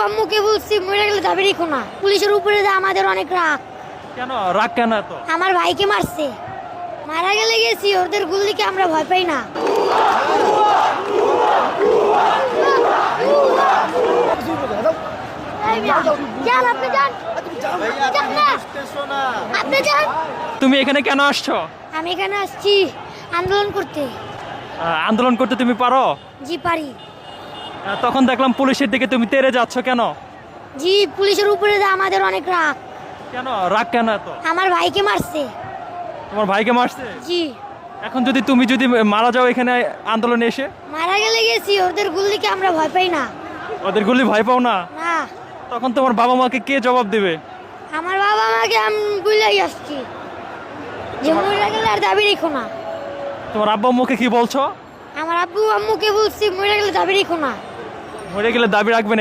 আম্মুকে বলছি মরে গেলে দাবি রেখো না। পুলিশের উপরে যে আমাদের অনেক রাগ। কেন রাগ কেন এত? আমার ভাইকে মারছে, মারা গেলে গেছি, ওদের গুলিকে আমরা ভয় পাই না। যান, আপনি যান। যান না। আপনি যান। তুমি এখানে কেন আসছো? আমি এখানে আসছি আন্দোলন করতে। আন্দোলন করতে তুমি পারো? জি পারি। তখন দেখলাম পুলিশের দিকে তুমি তেড়ে যাচ্ছ কেন? জি, পুলিশের উপরে যে আমাদের অনেক রাগ। কেন রাগ কেন এত? আমার ভাইকে মারছে। তোমার ভাইকে মারছে? জি। এখন তুমি যদি মারা যাও এখানে আন্দোলনে এসে? মারা গেলে গেছি, ওদের গুলিকে আমরা ভয় পাই না। ওদের গুলি ভয় পাও না? না। তখন তোমার বাবা মাকে কে জবাব দেবে? আমার বাবা মাকে আমি বুঝলাই আসছি যে মরে গেলে আর দাবি রেখো না। তোমার আব্বা আম্মুকে কি বলছো? আমার আব্বু আম্মুকে বলছি মরে গেলে দাবি রেখো না। মরে গেলে দাবি রাখবেন।